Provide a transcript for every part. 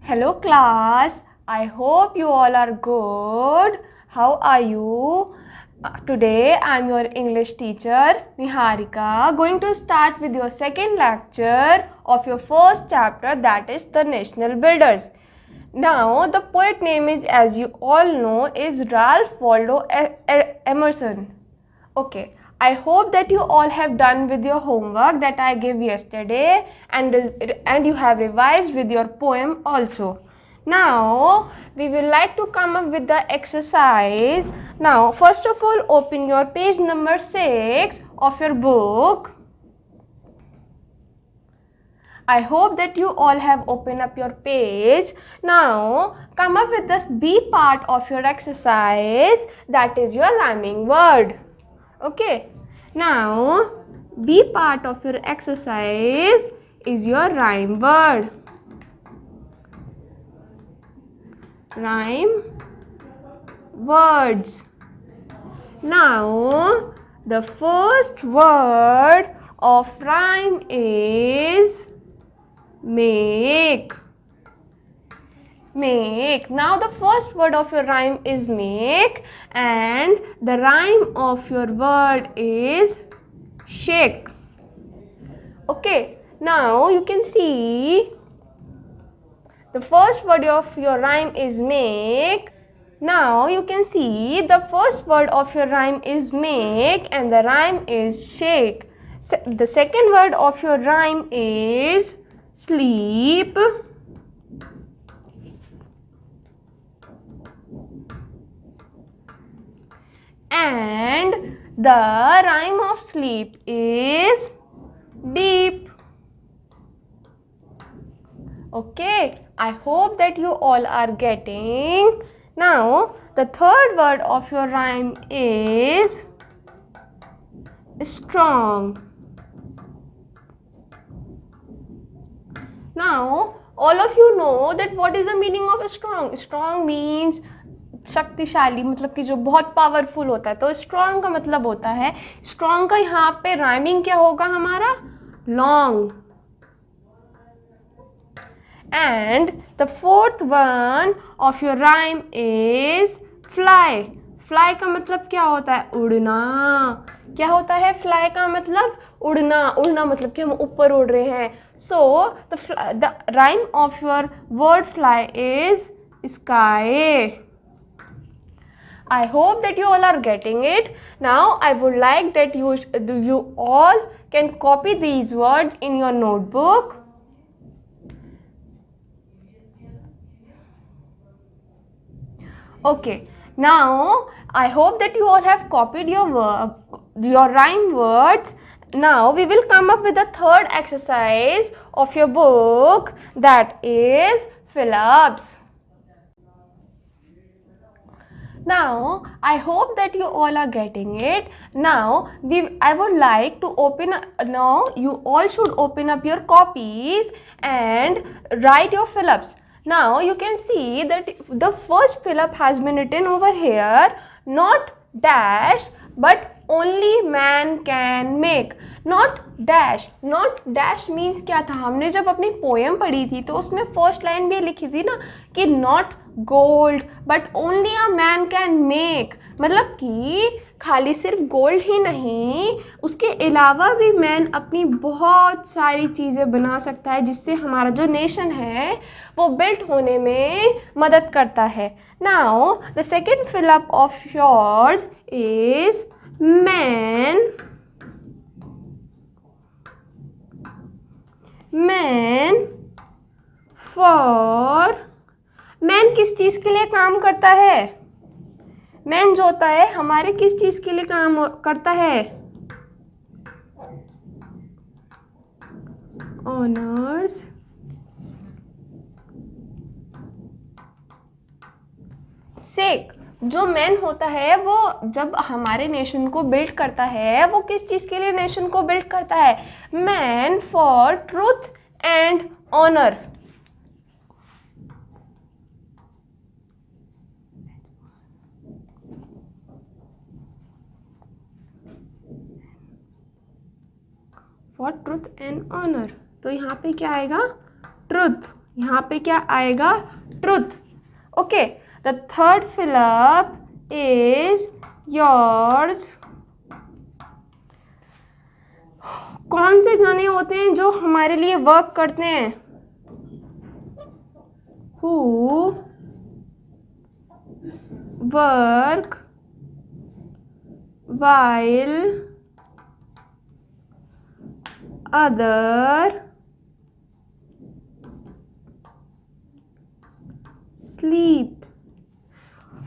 Hello class, I hope you all are good. How are you? Today I am your English teacher Niharika, going to start with your second lecture of your first chapter, that is the National Builders. Now the poet name is, as you all know, is Ralph Waldo Emerson. Okay, I hope that you all have done with your homework that I gave yesterday, and you have revised with your poem also. Now we will like to come up with the exercise. Now first of all, open your page number 6 of your book. I hope that you all have opened up your page. Now come up with this B part of your exercise, that is your rhyming word. Okay, now B part of your exercise is your rhyme word. Rhyme words. Now the first word of rhyme is make. Make. Now the first word of your rhyme is make, and the rhyme of your word is shake. Okay, now you can see the first word of your rhyme is make. Now you can see the first word of your rhyme is make and the rhyme is shake. The second word of your rhyme is sleep. And the rhyme of sleep is deep. Okay, I hope that you all are getting. Now the third word of your rhyme is strong. Now all of you know that what is the meaning of strong. Strong means शक्तिशाली, मतलब कि जो बहुत powerful होता है. तो strong का मतलब होता है, स्ट्रॉन्ग का यहाँ पे राइमिंग क्या होगा हमारा, long. And the fourth one of your rhyme is fly. Fly का मतलब क्या होता है, उड़ना. क्या होता है फ्लाई का मतलब, उड़ना. उड़ना मतलब कि हम ऊपर उड़ रहे हैं. So the rhyme of your word fly is sky. I hope that you all are getting it. Now I would like that you all can copy these words in your notebook. Okay, now I hope that you all have copied your rhyme words. Now we will come up with the third exercise of your book, that is fill-ups. Now I hope that you all are getting it. Now I would like to now you all should open up your copies and write your fill-ups. Now you can see that the first fill-up has been written over here, not dash but only man can make. Not dash. Not dash means क्या था, हमने जब अपनी poem पढ़ी थी तो उसमें first line भी लिखी थी ना कि not gold but only a man can make. मतलब कि खाली सिर्फ गोल्ड ही नहीं, उसके अलावा भी मैन अपनी बहुत सारी चीज़ें बना सकता है जिससे हमारा जो नेशन है वो बिल्ट होने में मदद करता है. Now the second fill-up of yours is man. Man for. Man किस चीज़ के लिए काम करता है, मैन जो होता है हमारे किस चीज़ के लिए काम करता है, ऑनर्स. सेक. जो मैन होता है वो जब हमारे नेशन को बिल्ड करता है, वो किस चीज़ के लिए नेशन को बिल्ड करता है, man for truth and honour. For truth and honour. तो यहाँ पे क्या आएगा, ट्रूथ. यहाँ पे क्या आएगा? Truth. Okay, the third fill up is yours. कौन से जने होते हैं जो हमारे लिए वर्क करते हैं? Who work while other sleep.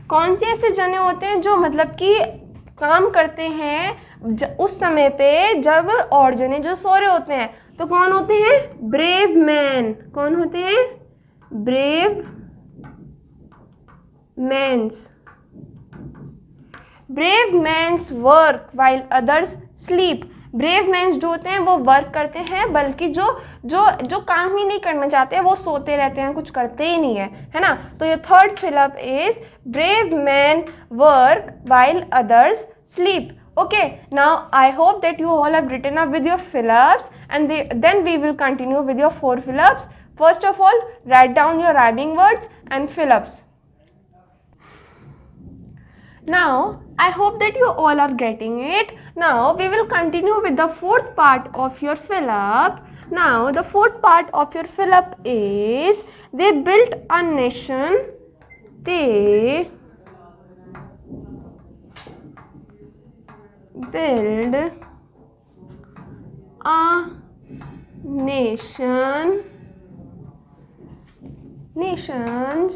कौन से ऐसे जने होते हैं जो मतलब कि काम करते हैं उस समय पे जब और जने जो सो रहे होते हैं? तो कौन होते हैं? Brave man. कौन होते हैं? Brave mans. Brave mans work while others sleep. Brave mans जो होते हैं वो वर्क करते हैं, बल्कि जो जो जो काम ही नहीं करना चाहते हैं वो सोते रहते हैं, कुछ करते ही नहीं है ना. तो ये third fill up is brave man work while others sleep. Okay, now I hope that you all have written up with your fill-ups, and then we will continue with your 4 fill-ups. First of all, write down your rhyming words and fill-ups. Now, I hope that you all are getting it. Now, we will continue with the fourth part of your fill-up. Now, the fourth part of your fill-up is they built a nation. They build a nation. Nations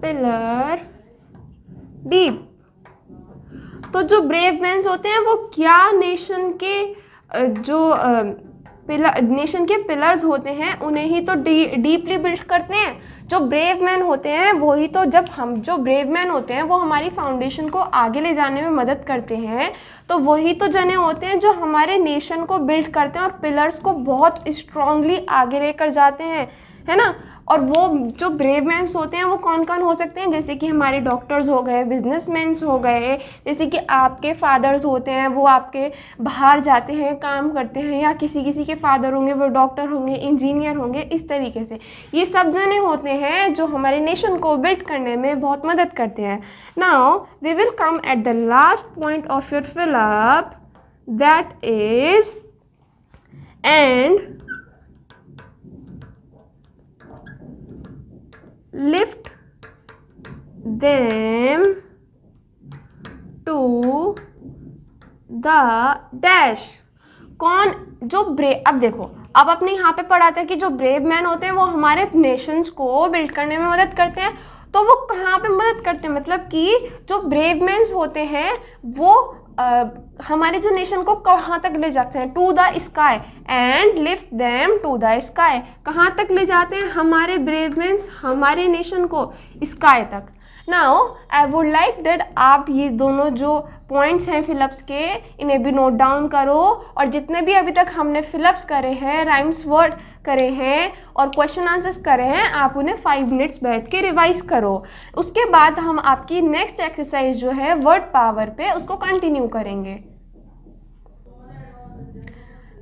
pillar deep. तो जो brave mains होते हैं वो क्या nation के जो nation के pillars होते हैं उन्हें ही तो डीपली बिल्ड करते हैं. जो ब्रेव मैन होते हैं वही तो, जब हम जो ब्रेव मैन होते हैं वो हमारी फाउंडेशन को आगे ले जाने में मदद करते हैं, तो वही तो जने होते हैं जो हमारे नेशन को बिल्ड करते हैं और पिलर्स को बहुत स्ट्रांगली आगे लेकर जाते हैं, है ना. और वो जो ब्रेव मैन्स होते हैं वो कौन कौन हो सकते हैं? जैसे कि हमारे डॉक्टर्स हो गए, बिजनेसमैन्स हो गए, जैसे कि आपके फादर्स होते हैं वो आपके बाहर जाते हैं काम करते हैं, या किसी किसी के फादर होंगे वो डॉक्टर होंगे, इंजीनियर होंगे. इस तरीके से ये सब जने होते हैं जो हमारे नेशन को बिल्ड करने में बहुत मदद करते हैं. Now we will come at the last point of your fill up, that is and lift them to the dash. कौन जो अब देखो, अब अपने यहाँ पे पढ़ा था कि जो ब्रेव मैन होते हैं वो हमारे नेशंस को बिल्ड करने में मदद करते हैं. तो वो कहाँ पे मदद करते हैं? मतलब कि जो ब्रेव मैन्स होते हैं वो हमारे जो नेशन को कहाँ तक ले जाते हैं? To the sky. And lift them to the sky. कहाँ तक ले जाते हैं हमारे ब्रेव मैन्स हमारे नेशन को? स्काई तक. Now I would like that आप ये दोनों जो पॉइंट्स हैं फिलअप्स के इन्हें भी नोट डाउन करो, और जितने भी अभी तक हमने फिलअप्स करे हैं, राइम्स वर्ड करे हैं और क्वेश्चन आंसर्स करे हैं, आप उन्हें 5 मिनट्स बैठ के रिवाइज करो. उसके बाद हम आपकी नेक्स्ट एक्सरसाइज जो है वर्ड पावर पे उसको कंटिन्यू करेंगे.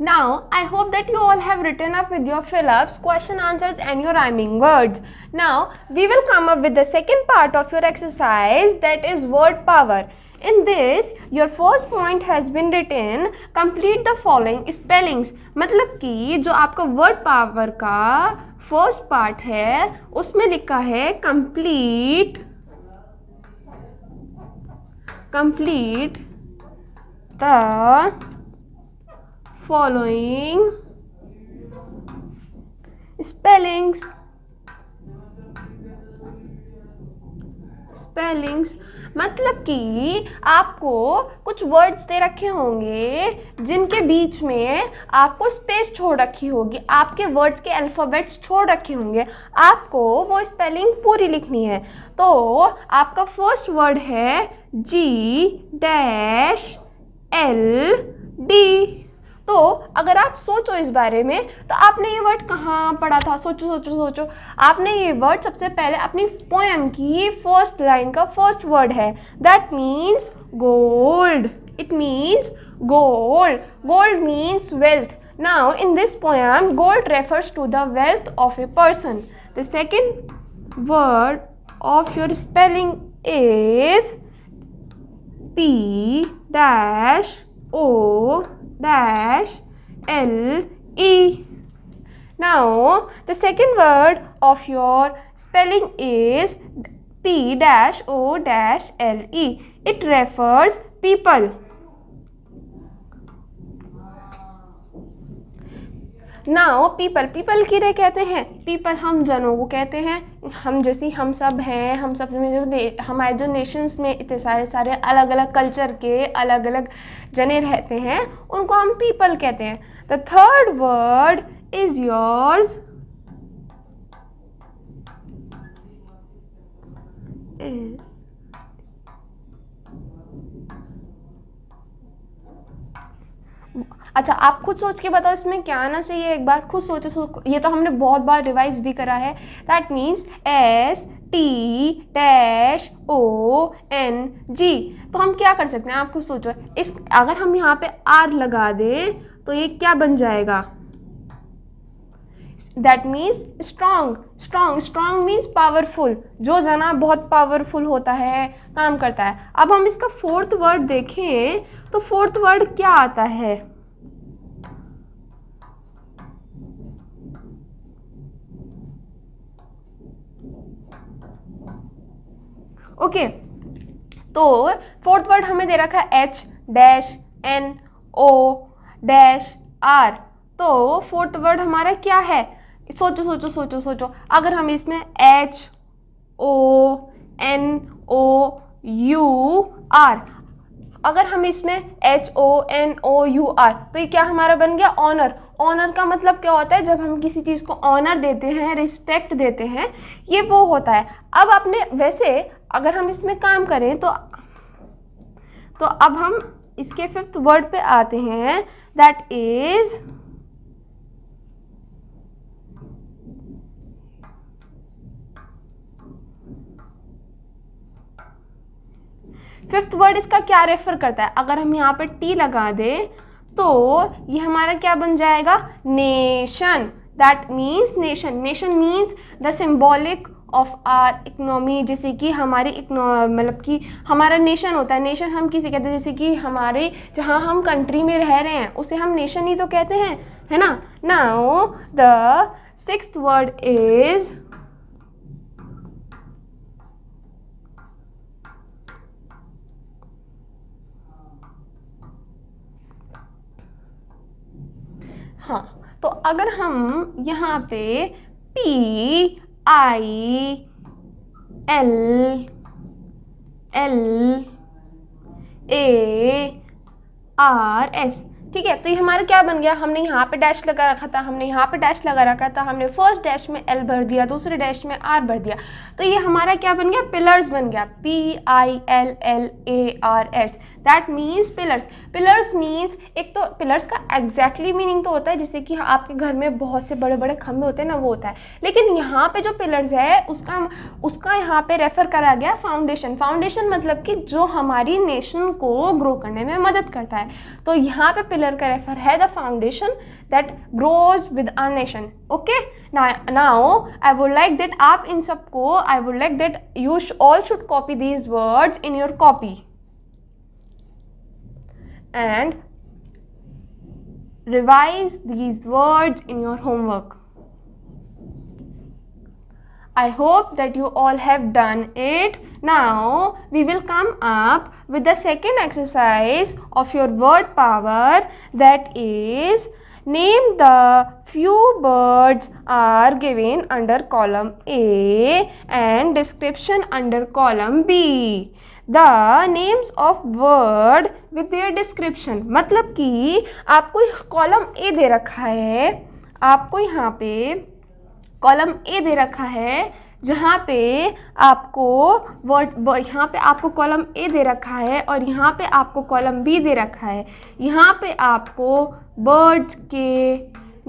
Now, I hope that you all have written up with your fill-ups, question answers and your rhyming words. Now, we will come up with the second part of your exercise, that is word power. In this, your first point has been written, complete the following spellings. मतलब कि जो आपका word power का first part है उसमें लिखा है complete the following spellings. मतलब कि आपको कुछ वर्ड्स दे रखे होंगे जिनके बीच में आपको स्पेस छोड़ रखी होगी, आपके वर्ड्स के अल्फ़ाबेट्स छोड़ रखे होंगे, आपको वो स्पेलिंग पूरी लिखनी है. तो आपका फर्स्ट वर्ड है G-L-D. तो अगर आप सोचो इस बारे में, तो आपने ये वर्ड कहाँ पढ़ा था? सोचो. आपने ये वर्ड सबसे पहले अपनी पोएम की फर्स्ट लाइन का फर्स्ट वर्ड है. That means gold. It means gold. Gold means wealth. Now in this poem, gold refers to the wealth of a person. The second word of your spelling is P dash O dash L E. Now the second word of your spelling is P dash O dash L E. It refers people. Now people किन्हें कहते हैं? People हम जनों को कहते हैं, हम जैसी हम सब हैं, हम सब में जो हमारे जो नेशंस में इतने सारे अलग अलग कल्चर के अलग अलग जने रहते हैं उनको हम पीपल कहते हैं. The third word is yours is अच्छा, आप खुद सोच के बताओ इसमें क्या आना चाहिए. एक बार खुद सोचो. ये तो हमने बहुत बार रिवाइज भी करा है. That means STONG. तो हम क्या कर सकते हैं, आप खुद सोचो. इस अगर हम यहाँ पे R लगा दें तो ये क्या बन जाएगा? That means strong means powerful. जो जना बहुत पावरफुल होता है, काम करता है. अब हम इसका फोर्थ वर्ड देखें तो फोर्थ वर्ड क्या आता है? ओके, तो फोर्थ वर्ड हमें दे रखा है H dash N O dash R. तो फोर्थ वर्ड हमारा क्या है? सोचो. अगर हम इसमें HONOUR, अगर हम इसमें HONOUR, तो ये क्या हमारा बन गया? ऑनर. ऑनर का मतलब क्या होता है? जब हम किसी चीज़ को ऑनर देते हैं, रिस्पेक्ट देते हैं, ये वो होता है. अब आपने वैसे अगर हम इसमें काम करें तो अब हम इसके फिफ्थ वर्ड पे आते हैं. दैट इज फिफ्थ वर्ड इसका क्या रेफर करता है? अगर हम यहाँ पे टी लगा दें तो ये हमारा क्या बन जाएगा? Nation. That means nation means the symbolic of our economy. जैसे कि हमारी मतलब कि हमारा नेशन होता है. नेशन हम किसे कहते हैं? जैसे कि हमारे जहाँ हम कंट्री में रह रहे हैं उसे हम नेशन ही तो कहते हैं, है ना. Now the sixth word is हाँ, तो अगर हम यहाँ पे PILL ARS, ठीक है. तो ये हमारा क्या बन गया? हमने यहाँ पे डैश लगा रखा था, हमने फर्स्ट डैश में L भर दिया, दूसरे डैश में R भर दिया. तो ये हमारा क्या बन गया? पिलर्स बन गया. PILLARS. That means pillars means, एक तो पिलर्स का एग्जैक्टली मीनिंग तो होता है जैसे कि आपके घर में बहुत से बड़े बड़े खंभे होते हैं ना, वो होता है. लेकिन यहाँ पे जो पिलर्स है उसका यहाँ पे रेफर करा गया फाउंडेशन मतलब कि जो हमारी नेशन को ग्रो करने में मदद करता है. तो यहाँ पे पिलर का रेफर है the foundation that grows with our nation. Okay, now I would like that आप इन सबको I would like that you all should copy these words in your copy and revise these words in your homework. I hope that you all have done it. Now we will come up with the second exercise of your word power, that is name the few birds are given under column A and description under column B. The names of word with their description. मतलब कि आपको column A दे रखा है, आपको यहाँ पे column A दे रखा है जहाँ पे आपको यहाँ पे आपको कॉलम A दे रखा है और यहाँ पे आपको कॉलम B दे रखा है. यहाँ पे आपको बर्ड्स के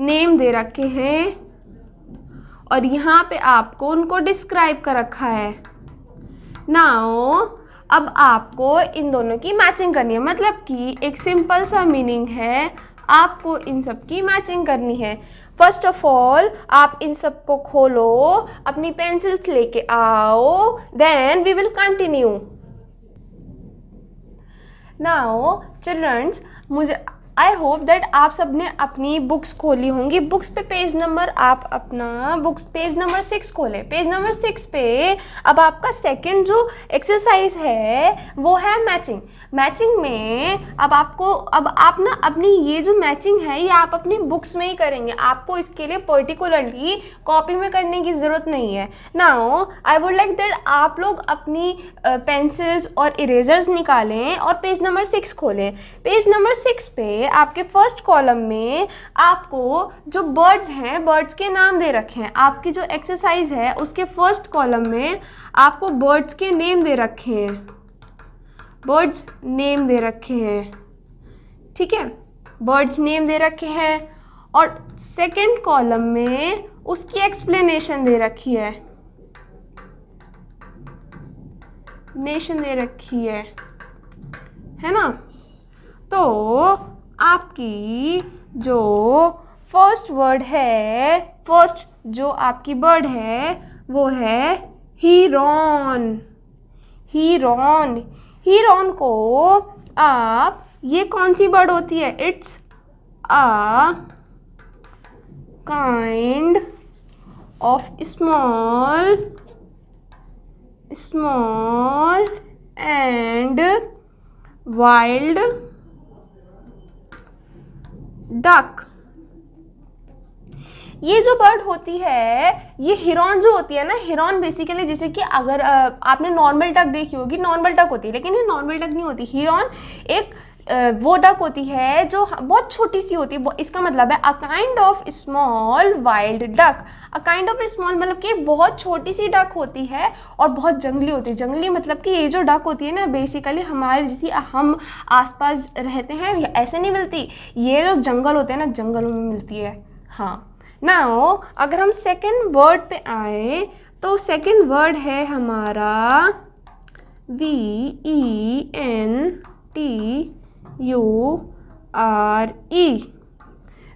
नेम दे रखे हैं और यहाँ पे आपको उनको डिस्क्राइब कर रखा है. नाउ अब आपको इन दोनों की मैचिंग करनी है. मतलब कि एक सिंपल सा मीनिंग है, आपको इन सब की मैचिंग करनी है। फर्स्ट ऑफ ऑल आप इन सब को खोलो, अपनी पेंसिल्स लेके आओ, then we will continue. Now childrens, मुझे आई होप दैट आप सब ने अपनी बुक्स खोली होंगी। बुक्स पे पेज नंबर, आप अपना बुक्स पेज नंबर 6 खोलें। पेज नंबर 6 पे अब आपका सेकंड जो एक्सरसाइज है वो है मैचिंग। मैचिंग में अब आपको, अब आप ना अपनी ये जो मैचिंग है ये आप अपनी बुक्स में ही करेंगे, आपको इसके लिए पर्टिकुलरली कॉपी में करने की ज़रूरत नहीं है। Now I would like that आप लोग अपनी पेंसिल्स और इरेजर्स निकालें और पेज नंबर 6 खोलें। पेज नंबर 6 पे आपके फर्स्ट कॉलम में आपको जो बर्ड्स हैं, बर्ड्स के नाम दे रखे हैं। आपकी जो एक्सरसाइज है उसके फर्स्ट कॉलम में आपको बर्ड्स के नेम दे रखे हैं, बर्ड्स नेम दे रखे हैं, ठीक है, बर्ड्स नेम दे रखे हैं। और सेकंड कॉलम में उसकी एक्सप्लेनेशन दे रखी नेशन दे रखी है ना। तो आपकी जो फर्स्ट वर्ड है, फर्स्ट जो आपकी बर्ड है वो है हीरॉन। हीरॉन, हीरॉन को आप, ये कौन सी बर्ड होती है? It's a kind of small and wild duck. ये जो बर्ड होती है, ये हिरॉन जो होती है ना, हिरॉन बेसिकली जैसे कि अगर आपने नॉर्मल डक देखी होगी, नॉर्मल डक होती है, लेकिन ये नॉर्मल डक नहीं होती। हिरॉन एक वो डक होती है जो बहुत छोटी सी होती है। इसका मतलब है a kind of small wild duck. A kind of small मतलब कि बहुत छोटी सी डक होती है और बहुत जंगली होती है। जंगली मतलब कि ये जो डक होती है ना, बेसिकली हमारे जैसी हम आसपास रहते हैं ऐसे नहीं मिलती, ये जो जंगल होते हैं ना, जंगलों में मिलती है। हाँ, नाउ अगर हम सेकंड वर्ड पे आए तो सेकंड वर्ड है हमारा VENTURE।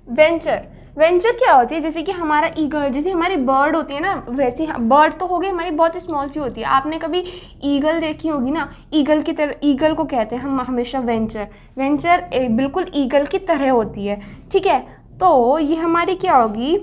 वेंचर। वेंचर क्या होती है? जैसे कि हमारा ईगल, जैसे हमारी बर्ड होती है ना, वैसी बर्ड तो हो गई हमारी, बहुत स्मॉल सी होती है। आपने कभी ईगल देखी होगी ना, ईगल की तरह, ईगल को कहते हैं हम हमेशा वेंचर। वेंचर बिल्कुल ईगल की तरह होती है, ठीक है। तो ये हमारी क्या होगी?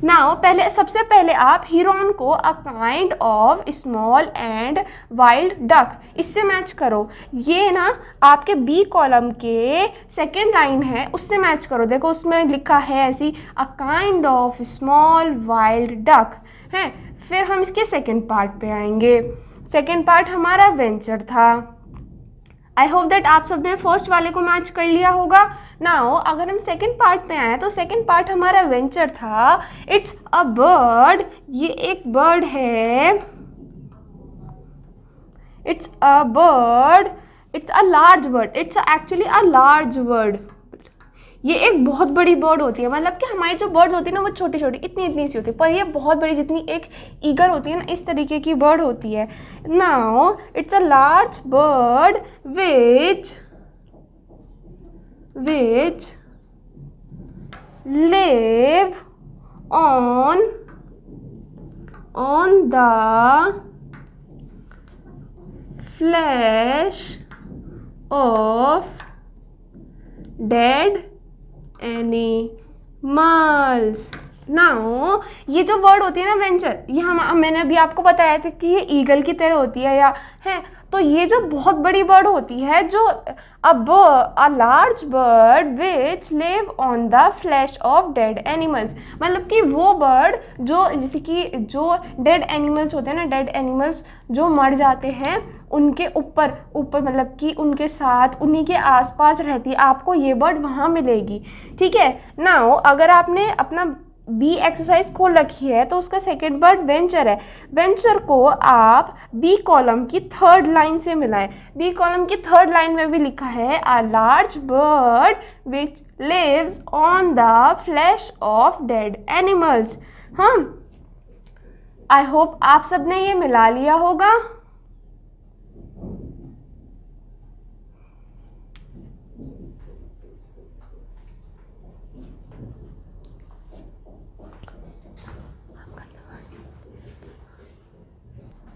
नाउ पहले, सबसे पहले आप हीरोन को a kind of small and wild duck, इससे मैच करो। ये ना आपके बी कॉलम के सेकेंड लाइन है, उससे मैच करो। देखो उसमें लिखा है ऐसी, a kind of small wild duck है। फिर हम इसके सेकेंड पार्ट पे आएंगे। सेकेंड पार्ट हमारा वेंचर था। आई होप दैट आप सबने फर्स्ट वाले को मैच कर लिया होगा। नाउ अगर हम सेकंड पार्ट पे आए तो सेकंड पार्ट हमारा वेंचर था। इट्स अ बर्ड, ये एक बर्ड है। It's a bird, it's a large bird, it's actually a large bird. ये एक बहुत बड़ी बर्ड होती है, मतलब कि हमारी जो बर्ड होती है ना वो छोटी छोटी इतनी इतनी सी होती है, पर ये बहुत बड़ी, जितनी एक ईगल होती है ना, इस तरीके की बर्ड होती है। Now it's a large bird which live on the flesh of dead animals. Now ये जो वर्ड होती है ना वेंचर, ये मैंने अभी आपको बताया था कि ये ईगल की तरह होती है या है। तो ये जो बहुत बड़ी बर्ड होती है, जो अ large bird which live on the flesh of dead animals, मतलब कि वो बर्ड जो, जैसे कि जो डेड एनिमल्स होते हैं ना, डेड एनिमल्स जो मर जाते हैं उनके ऊपर मतलब कि उनके साथ, उन्हीं के आसपास रहती है, आपको ये बर्ड वहाँ मिलेगी, ठीक है। नाउ अगर आपने अपना बी एक्सरसाइज खोल रखी है तो उसका सेकेंड वर्ड वेंचर है। वेंचर को आप बी कॉलम की थर्ड लाइन से मिलाएं। बी कॉलम की थर्ड लाइन में भी लिखा है a large bird which lives on the flesh of dead animals. हाँ, आई होप आप सबने ये मिला लिया होगा।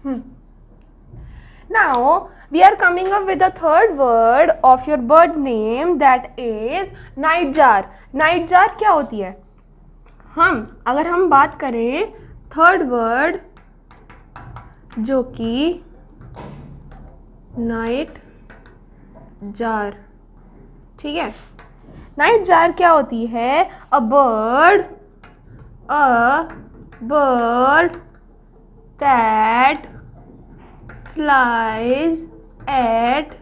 Now we are coming up with the third word of your bird name, that is nightjar. Nightjar क्या होती है? अगर हम बात करें थर्ड वर्ड जो कि नाइट जार, ठीक है. नाइट जार क्या होती है? A bird that flies at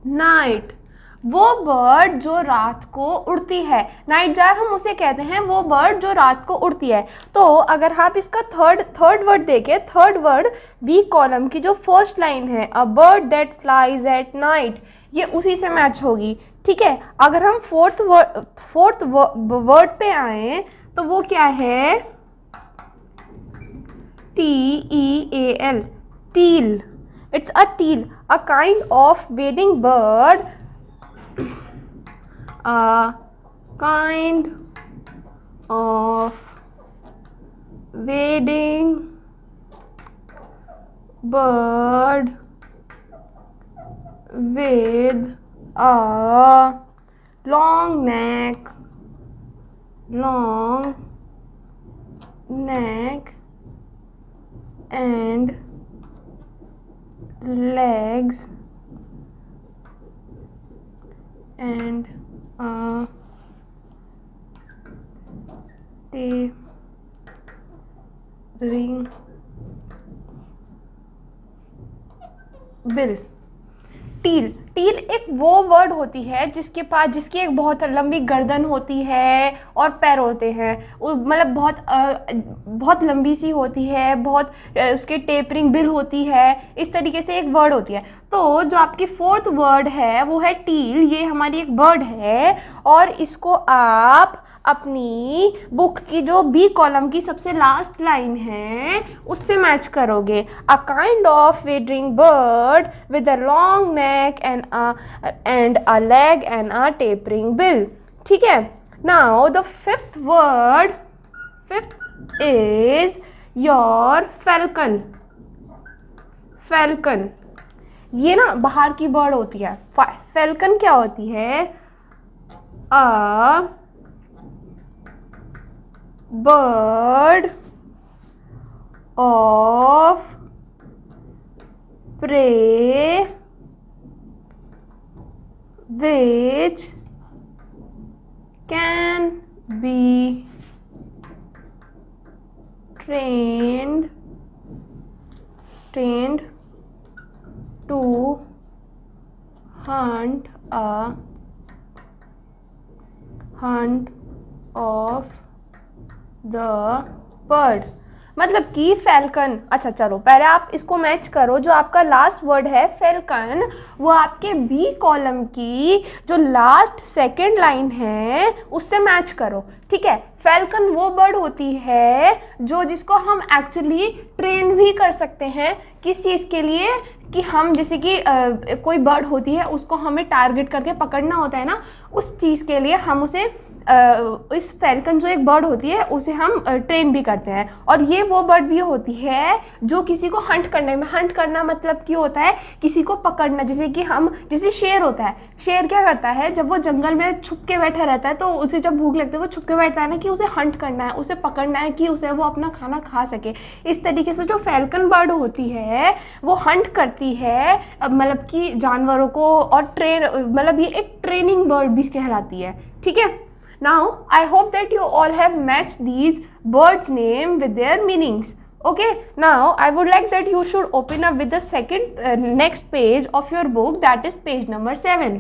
night. वो बर्ड जो रात को उड़ती है. नाइट जार हम उसे कहते हैं, वो बर्ड जो रात को उड़ती है. तो अगर आप इसका थर्ड वर्ड देखें, थर्ड वर्ड बी कॉलम की जो फर्स्ट लाइन है, a bird that flies at night, ये उसी से मैच होगी, ठीक है. अगर हम फोर्थ वर्ड पे आए तो वो क्या है? TEAL, teal. It's a teal, a kind of wading bird. A kind of wading bird with a long neck and legs and a tapering bill. टील एक वो वर्ड होती है जिसकी एक बहुत लंबी गर्दन होती है और पैर होते हैं, मतलब बहुत लंबी सी होती है, बहुत उसके टेपरिंग बिल होती है, इस तरीके से एक वर्ड होती है. तो जो आपकी फोर्थ वर्ड है वो है टील. ये हमारी एक बर्ड है और इसको आप अपनी बुक की जो बी कॉलम की सबसे लास्ट लाइन है उससे मैच करोगे. A kind of wading bird with a long neck and a leg and a tapering bill. ठीक है. Now the fifth is your falcon. falcon ये ना बाहर की बर्ड होती है. falcon क्या होती है? अ bird of prey which can be trained to hunt of the bird. मतलब कि फैल्कन. अच्छा चलो पहले आप इसको मैच करो. जो आपका लास्ट वर्ड है फैल्कन, वो आपके बी कॉलम की जो लास्ट सेकंड लाइन है उससे मैच करो, ठीक है. फैल्कन वो बर्ड होती है जिसको हम एक्चुअली ट्रेन भी कर सकते हैं. किस चीज़ के लिए? कि हम जैसे कि कोई बर्ड होती है उसको हमें टारगेट करके पकड़ना होता है ना, उस चीज़ के लिए हम उसे इस फैल्कन जो एक बर्ड होती है उसे हम ट्रेन भी करते हैं. और ये वो बर्ड भी होती है जो किसी को हंट करना मतलब कि होता है किसी को पकड़ना. जैसे शेर होता है. शेर क्या करता है? जब वो जंगल में छुप के बैठा रहता है तो उसे जब भूख लगती है वो छुप के बैठता है ना, कि उसे हंट करना है, उसे पकड़ना है कि उसे वो अपना खाना खा सके. इस तरीके से जो फैल्कन बर्ड होती है वो हंट करती है, मतलब कि जानवरों को, और मतलब ये एक ट्रेनिंग बर्ड भी कहलाती है, ठीक है. Now, I hope that you all have matched these birds' name with their meanings. Okay, now I would like that you should open up with the next page of your book, that is page number 7.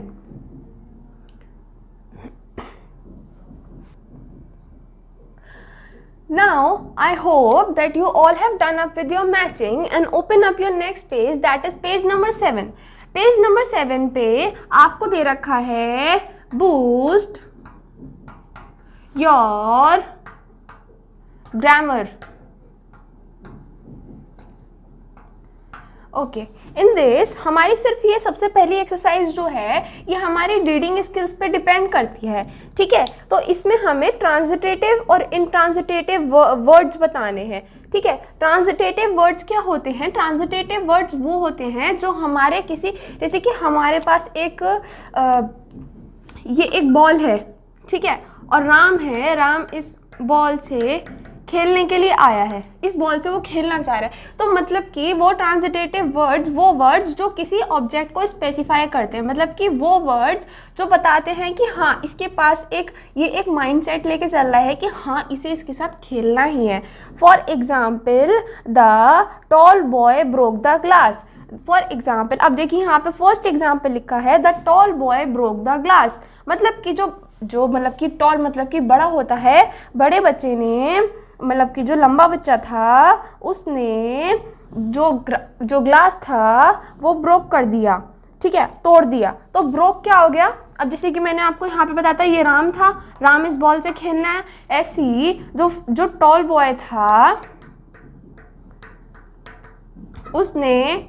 Now, I hope that you all have done up with your matching and open up your next page, that is page number 7. Page number 7 पे आपको दे रखा है boost your grammar. Okay, in this हमारी सिर्फ ये सबसे पहली exercise जो है ये हमारी रीडिंग स्किल्स पे डिपेंड करती है, ठीक है। तो इसमें हमें ट्रांजिटेटिव और इंट्रांजिटेटिव वर्ड्स बताने हैं, ठीक है। ट्रांजिटेटिव वर्ड्स क्या होते हैं? ट्रांजिटेटिव वर्ड्स वो होते हैं जो हमारे किसी, जैसे कि हमारे पास एक ये एक बॉल है, ठीक है, और राम है, राम इस बॉल से खेलने के लिए आया है, इस बॉल से वो खेलना चाह रहा है। तो मतलब कि वो ट्रांजिटेटिव वर्ड्स वो वर्ड्स जो किसी ऑब्जेक्ट को स्पेसिफाई करते हैं, मतलब कि वो वर्ड्स जो बताते हैं कि हाँ इसके पास ये एक माइंडसेट लेके चल रहा है कि हाँ इसे इसके साथ खेलना ही है। For example the tall boy broke the glass. For example अब देखिए यहाँ पे फर्स्ट एग्जाम्पल लिखा है the tall boy broke the glass, मतलब कि जो मतलब कि टॉल मतलब कि बड़ा होता है, बड़े बच्चे ने मतलब कि जो लंबा बच्चा था उसने जो ग्लास था वो ब्रोक कर दिया, ठीक है, तोड़ दिया। तो ब्रोक क्या हो गया? अब जैसे कि मैंने आपको यहाँ पे बताया ये राम था, राम इस बॉल से खेलना है, ऐसी ही जो टॉल बॉय था उसने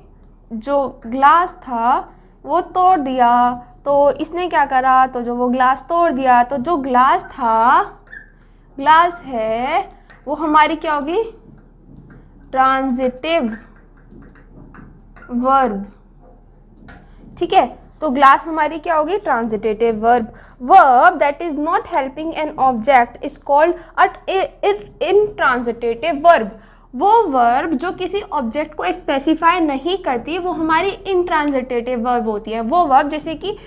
जो ग्लास था वो तोड़ दिया। तो इसने क्या करा? तो जो वो ग्लास तोड़ दिया, तो जो ग्लास है वो हमारी क्या होगी? ट्रांजिटिव वर्ब, ठीक है। तो ग्लास हमारी क्या होगी? Transitive verb. Verb that is not helping an object is called intransitive verb. वो वर्ब जो किसी ऑब्जेक्ट को स्पेसिफाई नहीं करती वो हमारी इंट्रांजिटिव वर्ब होती है। वो वर्ब जैसे कि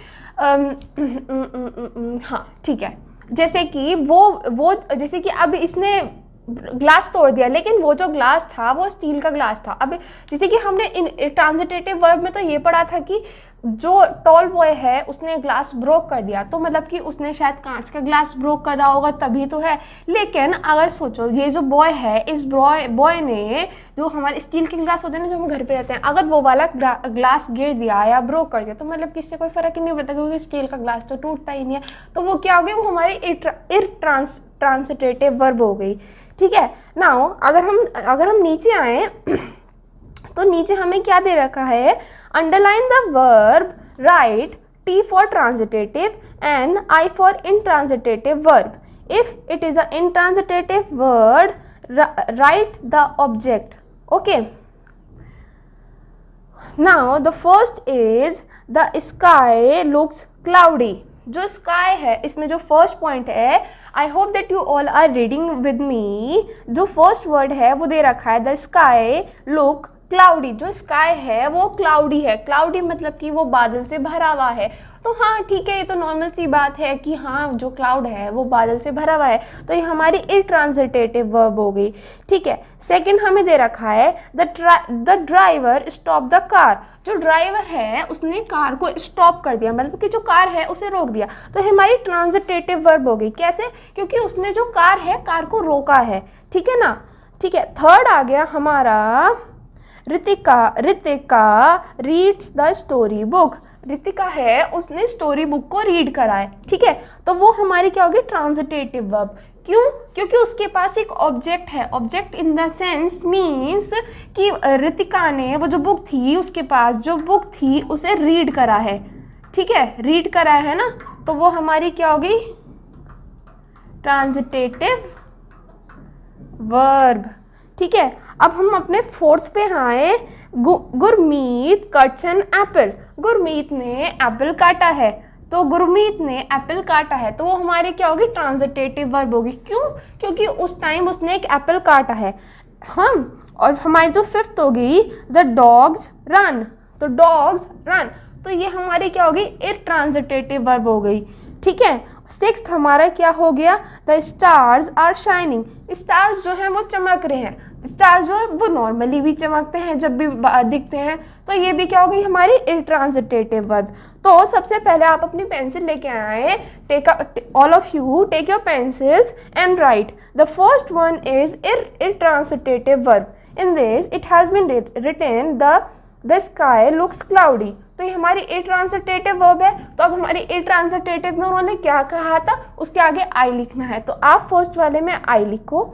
हाँ ठीक है, जैसे कि वो जैसे कि अब इसने ग्लास तोड़ दिया, लेकिन वो जो ग्लास था वो स्टील का ग्लास था। अब जैसे कि हमने ट्रांजिटिव वर्ब में तो ये पढ़ा था कि जो टॉल बॉय है उसने ग्लास ब्रोक कर दिया, तो मतलब कि उसने शायद कांच का ग्लास ब्रोक कर रहा होगा तभी तो है। लेकिन अगर सोचो ये जो बॉय है, इस बॉय ने जो हमारे स्टील के ग्लास होते हैं ना जो हम घर पे रहते हैं, अगर वो वाला ग्लास गिर दिया या ब्रोक कर दिया तो मतलब किससे कोई फर्क ही नहीं पड़ता, क्योंकि स्टील का ग्लास तो टूटता ही नहीं है। तो वो क्या हो गया? वो हमारी ट्रांजिटिव वर्ब हो गई, ठीक है। नाउ अगर हम नीचे आए तो नीचे हमें क्या दे रखा है? Underline the verb, right T for transitive and I for intransitive verb. If it is an intransitive word, write the object. Okay. Now the first is the sky looks cloudy. जो स्काई है इसमें जो first point है, I hope that you all are reading with me. जो first word है वो दे रखा है द स्काई लुक क्लाउडी। जो स्काई है वो क्लाउडी है। क्लाउडी मतलब कि वो बादल से भरा हुआ है। तो हाँ ठीक है, ये तो नॉर्मल सी बात है कि हाँ जो क्लाउड है वो बादल से भरा हुआ है, तो ये हमारी इंट्रांजिटिव वर्ब हो गई, ठीक है। सेकंड हमें दे रखा है the driver stop the car. जो ड्राइवर है उसने कार को स्टॉप कर दिया, मतलब कि जो कार है उसे रोक दिया, तो हमारी ट्रांजिटिव वर्ब हो गई। कैसे? क्योंकि उसने जो कार है कार को रोका है, ठीक है ना। ठीक है, थर्ड आ गया हमारा Ritika reads the story book. Ritika है उसने स्टोरी बुक को रीड करा है, ठीक है। तो वो हमारी क्या होगी? Transitive verb. क्यों? क्योंकि उसके पास एक ऑब्जेक्ट है। Object in the sense means कि रितिका ने वो जो बुक थी, उसके पास जो बुक थी उसे रीड करा है, ठीक है, रीड करा है ना, तो वो हमारी क्या होगी? ट्रांजिटिव वर्ब, ठीक है। अब हम अपने फोर्थ पे आए। Gurmeet cuts an apple. Gurmeet ने एप्पल काटा है, तो गुरमीत ने एप्पल काटा है, तो वो हमारी क्या होगी? ट्रांजिटिव वर्ब होगी। क्यों? क्योंकि उस टाइम उसने एक एप्पल काटा है। और हमारी जो फिफ्थ होगी द डॉग्स रन। तो डॉग्स रन, तो ये हमारी क्या होगी? इंट्रांजिटिव वर्ब हो गई, ठीक है। सिक्स्थ हमारा क्या हो गया? The stars are shining. Stars जो हैं वो चमक रहे हैं। स्टार्स जो है वो नॉर्मली भी चमकते हैं जब भी दिखते हैं, तो ये भी क्या होगी? हमारी इंट्रांजिटिव वर्ब। तो सबसे पहले आप अपनी पेंसिल लेके आए। All of you take your pencils and write the first one is intransitive verb. In this it has been written the sky looks cloudy. तो ये हमारी इंट्रांजिटिव वर्ब है। तो अब हमारी इंट्रांजिटिव में उन्होंने क्या कहा था, उसके आगे आई लिखना है, तो आप फर्स्ट वाले में आई लिखो।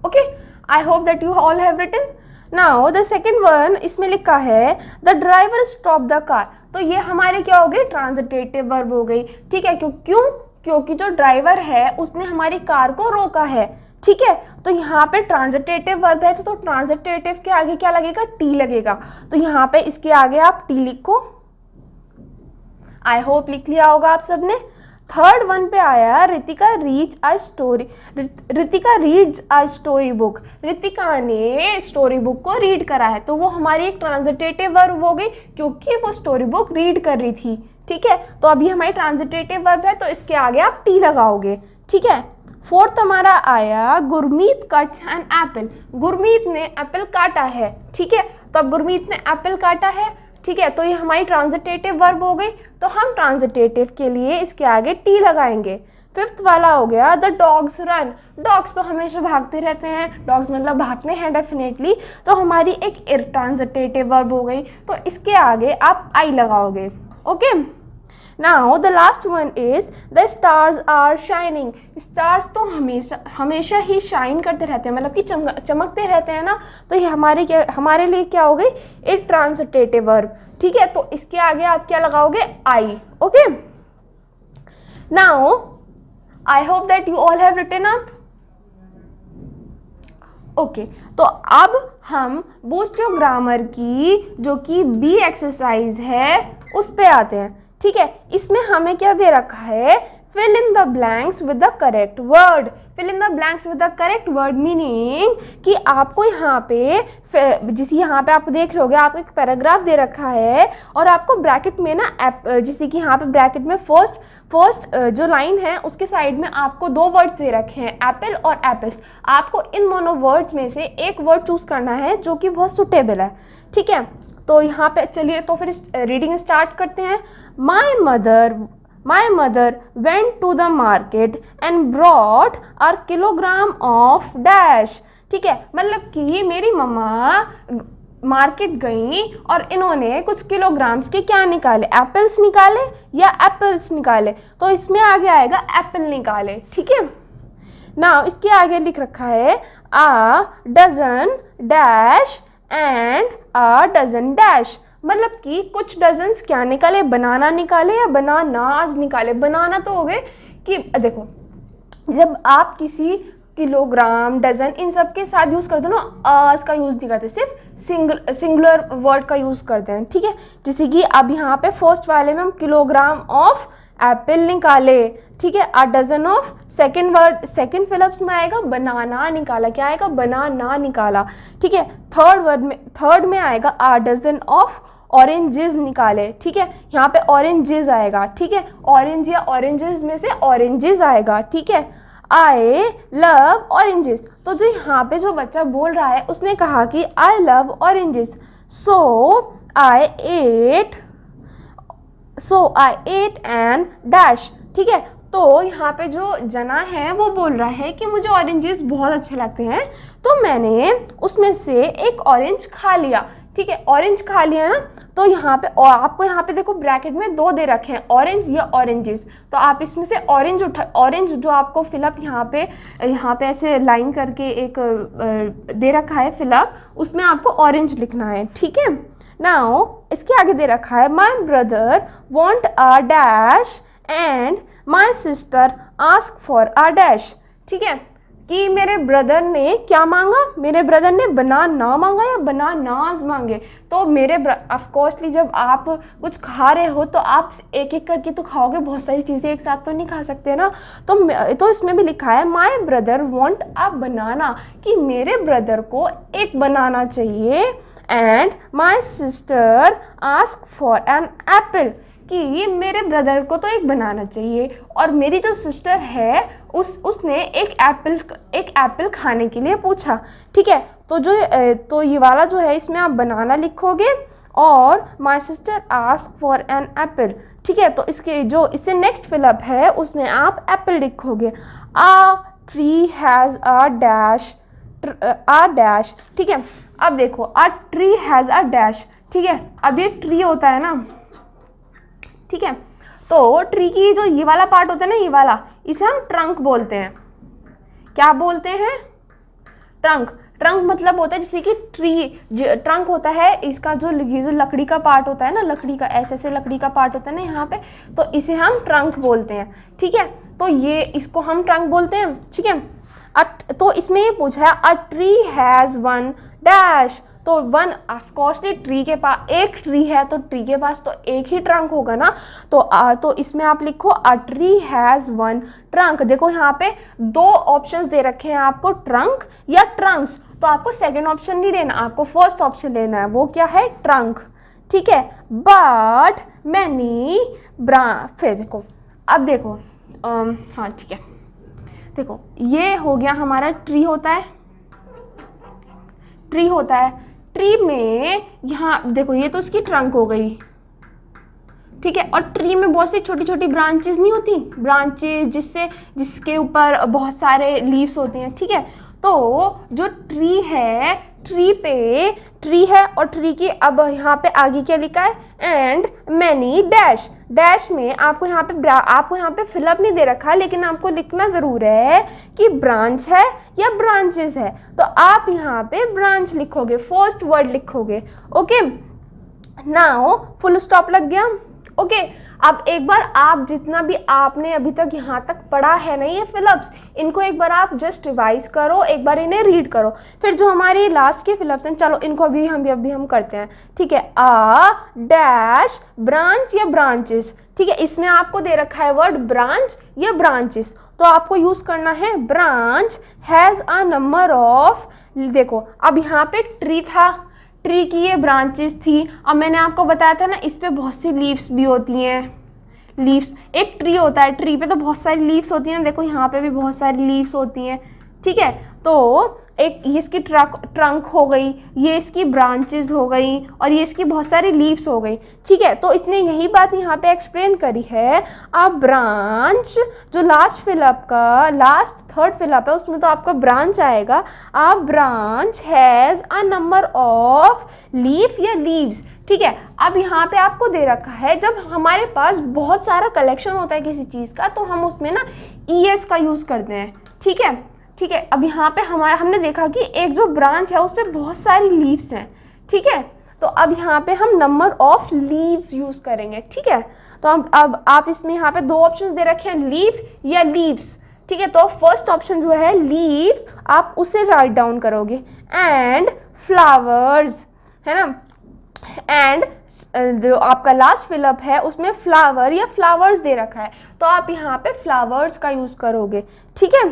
Okay, I hope that you all have written. Now the second one, इसमें लिखा है the driver stop the car. तो ये हमारे क्या हो गई, ट्रांजिटिव वर्ब हो गई। ठीक है, क्यों? क्योंकि जो ड्राइवर है उसने हमारी कार को रोका है। ठीक है, तो यहाँ पे ट्रांजिटिव वर्ब है तो ट्रांजिटिव के आगे क्या लगेगा, टी लगेगा। तो यहाँ पे इसके आगे आप टी लिखो। आई होप लिख लिया होगा आप सबने। थर्ड वन पे आया Ritika reads a story book. Ritika ने स्टोरी बुक को रीड करा है, तो वो हमारी एक ट्रांजिटिव वर्ब हो गई क्योंकि वो स्टोरी बुक रीड कर रही थी। ठीक है, तो अभी हमारी ट्रांजिटिव वर्ब है तो इसके आगे आप टी लगाओगे। ठीक है, फोर्थ हमारा आया Gurmeet cuts an apple. Gurmeet ने एप्पल काटा है। ठीक है, तो अब गुरमीत ने एप्पल काटा है। ठीक है, तो ये हमारी ट्रांजिटिव वर्ब हो गई, तो हम ट्रांजिटिव के लिए इसके आगे टी लगाएंगे। फिफ्थ वाला हो गया द डॉग्स रन। डॉग्स तो हमेशा भागते रहते हैं, डॉग्स मतलब भागते हैं डेफिनेटली, तो हमारी एक ट्रांजिटिव वर्ब हो गई, तो इसके आगे आप आई लगाओगे। Okay, now the last one is the stars are shining. Stars तो हमेशा ही शाइन करते रहते हैं, मतलब कि चमकते रहते हैं ना, तो ये हमारे लिए क्या हो गई, एक ट्रांजिटिव वर्ब। ठीक है, तो इसके आगे आप क्या लगाओगे, I. Okay, now I hope that you all have written up. Okay, तो अब हम बूस्ट योर ग्रामर की जो कि बी एक्सरसाइज है उस पे आते हैं। ठीक है, इसमें हमें क्या दे रखा है, fill in the blanks with the correct word। fill in the blanks with the correct word meaning कि आपको यहाँ पे जिस यहाँ पे आप देख रहे होगे, आपको एक पैराग्राफ दे रखा है और आपको ब्रैकेट में ना जैसे कि यहाँ पे ब्रैकेट में फर्स्ट जो लाइन है उसके साइड में आपको दो वर्ड्स दे रखे हैं, एप्पल और एप्पल्स। आपको इन दोनों वर्ड्स में से एक वर्ड चूज करना है जो कि बहुत सुटेबल है। ठीक है, तो यहाँ पे चलिए तो फिर रीडिंग स्टार्ट करते हैं। My mother went to the market and brought a kilogram of dash. ठीक है, मतलब कि मेरी मम्मा मार्केट गई और इन्होंने कुछ किलोग्राम्स के क्या निकाले, एप्पल्स निकाले या एप्पल्स निकाले, तो इसमें आगे आएगा एप्पल निकाले। ठीक है, नाउ इसके आगे लिख रखा है a dozen dash and a dozen dash, मतलब कि कुछ डजन्स क्या निकाले, बनाना निकाले या बनानाज निकाले। बनाना तो हो गए कि देखो, जब आप किसी किलोग्राम, डजन इन सब के साथ यूज़ करते हो ना, आज का यूज़ नहीं करते, सिर्फ सिंगुलर वर्ड का यूज़ करते हैं। ठीक है, जैसे कि अब यहाँ पे फर्स्ट वाले में हम किलोग्राम ऑफ एप्पल निकाले। ठीक है, a dozen of second fill ups में आएगा बनाना निकाला, क्या आएगा, बनाना निकाला। ठीक है, थर्ड में आएगा अ डजन ऑफ ऑरेंजेस निकाले। ठीक है, यहाँ पे ऑरेंजेस आएगा। ठीक है, ऑरेंज या ऑरेंजेस में से ऑरेंजेस आएगा। ठीक है, आई लव ऑरेंजेस, तो जो यहाँ पे जो बच्चा बोल रहा है उसने कहा कि I love oranges, so I ate an dash. ठीक है, तो यहाँ पे जो जना है वो बोल रहा है कि मुझे ऑरेंजेस बहुत अच्छे लगते हैं, तो मैंने उसमें से एक ऑरेंज खा लिया। ठीक है, ऑरेंज खा लिया ना, तो यहाँ पे और आपको यहाँ पे देखो ब्रैकेट में दो दे रखे हैं, ऑरेंज या ऑरेंजेस, तो आप इसमें से ऑरेंज जो आपको फिलअप यहाँ पे ऐसे लाइन करके एक दे रखा है फिलअप, उसमें आपको ऑरेंज लिखना है। ठीक है, नाउ इसके आगे दे रखा है my brother want a dash and my sister ask for a dash. ठीक है, कि मेरे ब्रदर ने क्या मांगा, मेरे ब्रदर ने बनाना मांगा या बनानाज मांगे। तो मेरे ऑफकोर्सली जब आप कुछ खा रहे हो तो आप एक एक करके तो खाओगे, बहुत सारी चीज़ें एक साथ तो नहीं खा सकते ना, तो इसमें भी लिखा है माई ब्रदर वॉन्ट अ बनाना, कि मेरे ब्रदर को एक बनाना चाहिए, and my sister ask for an apple, कि मेरे ब्रदर को तो एक बनाना चाहिए और मेरी जो सिस्टर है उसने एक एप्पल खाने के लिए पूछा। ठीक है, तो ये वाला जो है इसमें आप बनाना लिखोगे और my sister ask for an apple. ठीक है, तो इससे नेक्स्ट फिलअप है उसमें आप एप्पल लिखोगे। आ ट्री हैज़ अ डैश। ठीक है, अब देखो a tree has a dash. ठीक है, अब ये ट्री होता है ना, ठीक है, तो ट्री की जो ये वाला पार्ट होता है ना, ये वाला, इसे हम ट्रंक बोलते हैं। क्या बोलते हैं, ट्रंक। ट्रंक मतलब होता है जैसे कि ट्री, ट्रंक होता है इसका जो ये जो लकड़ी का पार्ट होता है ना, लकड़ी का ऐसे ऐसे लकड़ी का पार्ट होता है ना यहाँ पे, तो इसे हम ट्रंक बोलते हैं, ठीक है। तो ये इसको हम ट्रंक बोलते हैं, ठीक है। तो इसमें ये पूछा है a tree has one dash, तो वन ऑफकोर्सली ट्री के पास एक ट्री है तो ट्री के पास तो एक ही ट्रंक होगा ना, तो इसमें आप लिखो a tree has one trunk. देखो यहाँ पे दो ऑप्शंस दे रखे हैं आपको, ट्रंक या ट्रंक्स, तो आपको सेकंड ऑप्शन नहीं लेना, आपको फर्स्ट ऑप्शन लेना है, वो क्या है, ट्रंक, ठीक है। बट मैनी फिर देखो, अब देखो हाँ ठीक है, देखो ये हो गया हमारा ट्री होता है, ट्री होता है, ट्री में यहाँ देखो ये तो उसकी ट्रंक हो गई, ठीक है। और ट्री में बहुत सी छोटी छोटी ब्रांचेस नहीं होती, ब्रांचेस जिसके ऊपर बहुत सारे लीव्स होते हैं, ठीक है। तो जो ट्री है, ट्री पे ट्री है और ट्री की अब यहाँ पे आगे क्या लिखा है, एंड मैनी डैश, डैश में आपको यहाँ पे फिलअप नहीं दे रखा, लेकिन आपको लिखना ज़रूर है कि ब्रांच है या ब्रांचेस है, तो आप यहाँ पे ब्रांच लिखोगे, फर्स्ट वर्ड लिखोगे, ओके। नाउ फुल स्टॉप लग गया, ओके। अब एक बार आप जितना भी आपने अभी तक यहाँ तक पढ़ा है ना ये फिलअप्स, इनको एक बार आप जस्ट रिवाइज करो, एक बार इन्हें रीड करो, फिर जो हमारी लास्ट के फिलअप्स हैं चलो इनको अभी हम करते हैं, ठीक है। अ डैश ब्रांच या ब्रांचेस, ठीक है, इसमें आपको दे रखा है वर्ड ब्रांच या ब्रांचेस, तो आपको यूज करना है branch has a number of, देखो अब यहाँ पे ट्री था, ट्री की ये ब्रांचेस थी, अब मैंने आपको बताया था ना इस पे बहुत सी लीव्स भी होती हैं, लीव्स, एक ट्री होता है, ट्री पे तो बहुत सारी लीव्स होती हैं, देखो यहाँ पे भी बहुत सारी लीव्स होती हैं, ठीक है। तो एक ये इसकी ट्रंक हो गई, ये इसकी ब्रांचेस हो गई और ये इसकी बहुत सारी लीव्स हो गई, ठीक है। तो इसने यही बात यहाँ पे एक्सप्लेन करी है, अ ब्रांच, जो लास्ट फिलअप का लास्ट थर्ड फिलअप है उसमें तो आपका ब्रांच आएगा, a branch has a number of leaf या लीव्स, ठीक है। अब यहाँ पे आपको दे रखा है जब हमारे पास बहुत सारा कलेक्शन होता है किसी चीज़ का तो हम उसमें ना ES का यूज़ करते हैं, ठीक है, ठीक है। अब यहाँ पे हमने देखा कि एक जो ब्रांच है उस पर बहुत सारी लीव्स हैं, ठीक है, तो अब यहाँ पे हम नंबर ऑफ लीव्स यूज़ करेंगे, ठीक है। तो अब आप इसमें यहाँ पे दो ऑप्शन दे रखे हैं, लीफ या लीव्स, ठीक है। तो फर्स्ट ऑप्शन जो है लीव्स, आप उसे राइट डाउन करोगे, एंड फ्लावर्स, है ना, एंड जो आपका लास्ट फिलअप है उसमें फ्लावर या फ्लावर्स दे रखा है, तो आप यहाँ पे फ्लावर्स का यूज़ करोगे, ठीक है।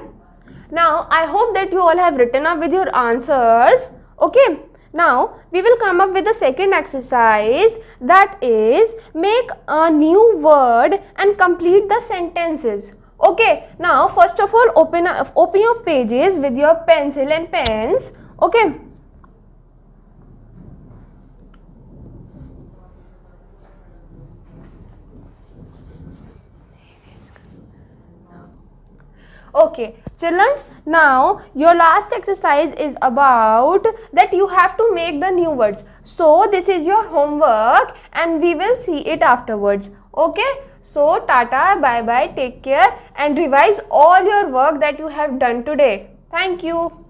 Now I hope that you all have written up with your answers, okay. Now we will come up with the second exercise, that is make a new word and complete the sentences, okay. Now first of all open your pages with your pencil and pens, okay. Okay children, now your last exercise is about that you have to make the new words, so this is your homework and we will see it afterwards, okay. So tata, bye bye, take care and revise all your work that you have done today. Thank you.